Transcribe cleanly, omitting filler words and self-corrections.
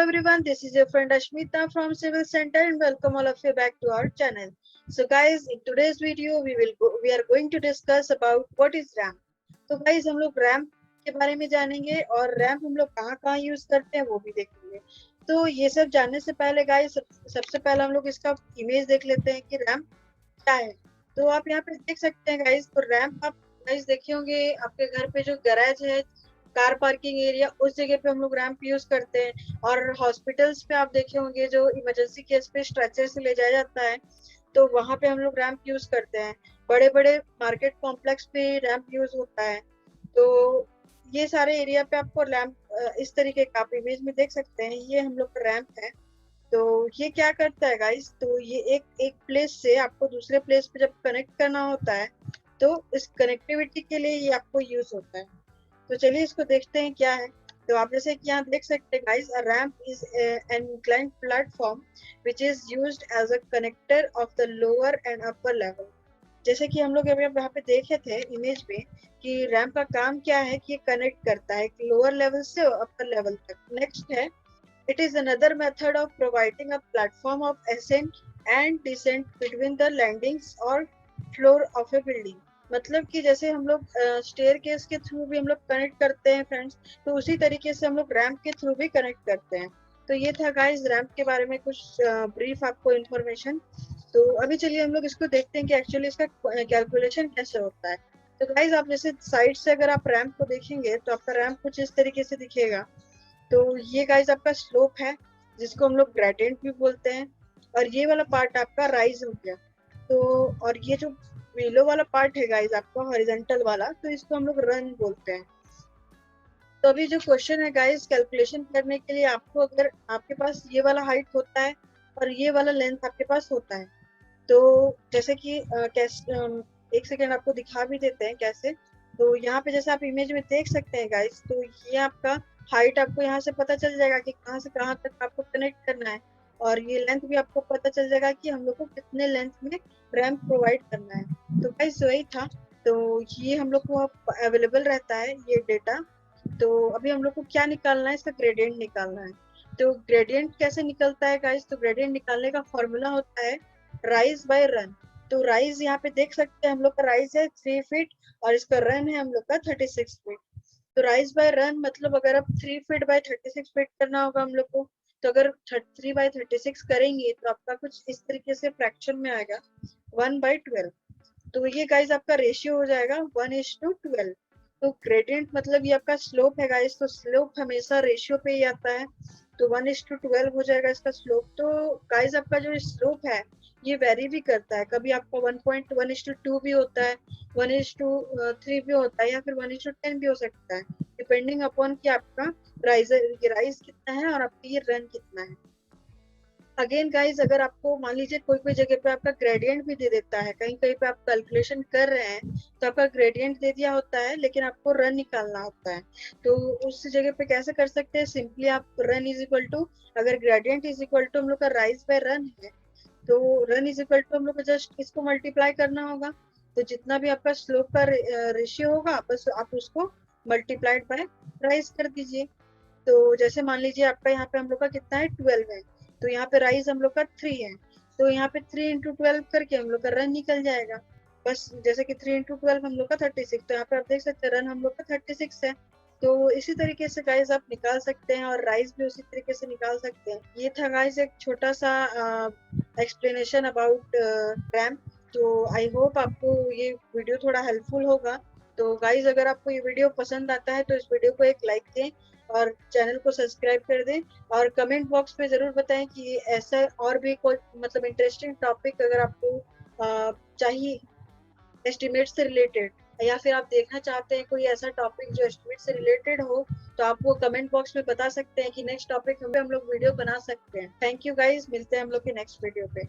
everyone, this is your friend Ashmita from Civil Center and welcome all of you back to our channel. So guys, in today's video we are going to discuss about what is RAM. तो guys हम लोग RAM के बारे में जानेंगे और RAM हम लोग कहाँ यूज करते हैं वो भी देखेंगे. तो ये सब जानने से पहले guys सबसे पहले हम लोग इसका इमेज देख लेते हैं कि RAM क्या है. तो आप यहाँ पे देख सकते हैं गाइस. तो रैम आप गाइस देखे होंगे आपके घर पे जो गैराज है, कार पार्किंग एरिया, उस जगह पे हम लोग रैम्प यूज करते हैं. और हॉस्पिटल्स पे आप देखे होंगे जो इमरजेंसी केस पे स्ट्रेचर से ले जाया जाता है, तो वहां पे हम लोग रैम्प यूज करते हैं. बड़े बड़े मार्केट कॉम्प्लेक्स पे रैम्प यूज होता है. तो ये सारे एरिया पे आपको रैम्प इस तरीके का आप इमेज में देख सकते हैं. ये हम लोग का रैम्प है. तो ये क्या करता है गाइस, तो ये एक प्लेस से आपको दूसरे प्लेस पे जब कनेक्ट करना होता है तो इस कनेक्टिविटी के लिए ये आपको यूज होता है. तो चलिए इसको देखते हैं क्या है. तो आप जैसे कि यहाँ देख सकते हैं guys, a ramp is an inclined platform which is used as a connector of the lower and upper level. जैसे कि हम लोग अभी यहाँ पे देखे थे इमेज में कि रैम्प का काम क्या है कि कनेक्ट करता है लोअर लेवल से अपर लेवल तक. नेक्स्ट है, it is another method of providing a platform of ascent and descent between the landings or floor of a building. मतलब कि जैसे हम लोग स्टेयर केस के थ्रू भी हम लोग कनेक्ट करते हैं फ्रेंड्स, तो उसी तरीके से हम लोग रैम्प के थ्रू भी कनेक्ट करते हैं. तो ये था गाइस रैम्प के बारे में कुछ ब्रीफ आपको इन्फॉर्मेशन. तो अभी चलिए हम लोग इसको देखते हैं कि एक्चुअली इसका कैलकुलेशन कैसे होता है. तो गाइस आप जैसे साइड से अगर आप रैम्प को देखेंगे तो आपका रैम्प कुछ इस तरीके से दिखेगा. तो ये गाइस आपका स्लोप है जिसको हम लोग ग्रेडियंट भी बोलते हैं. और ये वाला पार्ट आपका राइज हो गया. तो और ये जो बिलो वाला पार्ट है गाइस आपका हॉरिजॉन्टल वाला, तो इसको हम लोग रन बोलते हैं. तो अभी जो क्वेश्चन है गाइस, कैलकुलेशन करने के लिए आपको अगर आपके पास ये वाला हाइट होता है और ये वाला लेंथ आपके पास होता है, तो जैसे कि एक सेकेंड आपको दिखा भी देते हैं कैसे. तो यहाँ पे जैसे आप इमेज में देख सकते हैं गाइस, तो ये आपका हाइट आपको यहाँ से पता चल जाएगा कि कहाँ से कहाँ तक आपको कनेक्ट करना है. और ये लेंथ भी आपको पता चल जाएगा कि हम लोग को कितने लेंथ में रैम्प प्रोवाइड करना है. तो गाइस वही था. तो ये हम लोग को अवेलेबल रहता है ये डेटा. तो अभी हम लोग को क्या निकालना है, इसका ग्रेडियंट निकालना है. तो ग्रेडियंट कैसे निकलता है गाइस, तो ग्रेडियंट निकालने का फॉर्मूला होता है राइज बाय रन. तो राइज यहाँ पे देख सकते हैं हम लोग का राइज है 3 फीट और इसका रन है हम लोग का 36 फीट. तो राइज बाय रन मतलब अगर आप 3 फीट बाय 36 फीट करना होगा हम लोग को, तो अगर 3 बाय 36 करेंगे तो आपका कुछ इस तरीके से फ्रैक्शन में आएगा 1/12. तो ये गाइस आपका रेशियो हो जाएगा 1:12. तो ग्रेडियंट मतलब ये आपका स्लोप है गाइस. तो स्लोप हमेशा रेशियो पे ही आता है. तो 1:12 हो जाएगा इसका स्लोप. तो गाइस आपका जो स्लोप है ये वेरी भी करता है. कभी आपका 1.1:2 भी होता है, 1:3 भी होता है, या फिर 1:10 भी हो सकता है, डिपेंडिंग अपॉन कि आपका राइज कितना है और आपका ये रन कितना है. अगेन गाइज अगर आपको मान लीजिए कोई जगह पे आपका ग्रेडियंट भी दे देता है, कहीं कहीं पे आप कैलकुलेशन कर रहे हैं तो आपका ग्रेडियंट दे दिया होता है लेकिन आपको रन निकालना होता है. तो उस जगह पे कैसे कर सकते हैं, सिंपली आप रन इज इक्वल टू, अगर ग्रेडियंट इज इक्वल टू हम लोग का राइज बाय रन है, तो रन इज इक्वल टू हम लोग को जस्ट इसको मल्टीप्लाई करना होगा. तो जितना भी आपका स्लोप का रेशियो होगा बस आप उसको मल्टीप्लाइड बाय राइज कर दीजिए. तो जैसे मान लीजिए आपका यहाँ पे हम लोग का कितना है 12 है, तो यहाँ पे राइज हम लोग का 3 है, तो यहाँ पे 3 × 12 करके हम लोग का रन निकल जाएगा. बस जैसे कि 3 × 12 हम लोग का 36, तो यहाँ पे आप देख सकते हैं रन हम लोग का 36 है. तो इसी तरीके से गाइस आप निकाल सकते हैं और राइज भी उसी तरीके से निकाल सकते हैं. ये था गाइस एक छोटा सा एक्सप्लेनेशन अबाउट रैम्प. तो आई होप आपको ये वीडियो थोड़ा हेल्पफुल होगा. तो गाइस अगर आपको ये वीडियो पसंद आता है तो इस वीडियो को एक लाइक दें और चैनल को सब्सक्राइब कर दें. और कमेंट बॉक्स में जरूर बताएं कि ऐसा और भी कोई मतलब इंटरेस्टिंग टॉपिक अगर आपको चाहिए एस्टिमेट से रिलेटेड, या फिर आप देखना चाहते हैं कोई ऐसा टॉपिक जो एस्टिमेट से रिलेटेड हो, तो आप वो कमेंट बॉक्स में बता सकते हैं कि नेक्स्ट टॉपिक हम लोग वीडियो बना सकते हैं. थैंक यू गाइस, मिलते हैं हम लोग के नेक्स्ट वीडियो पे.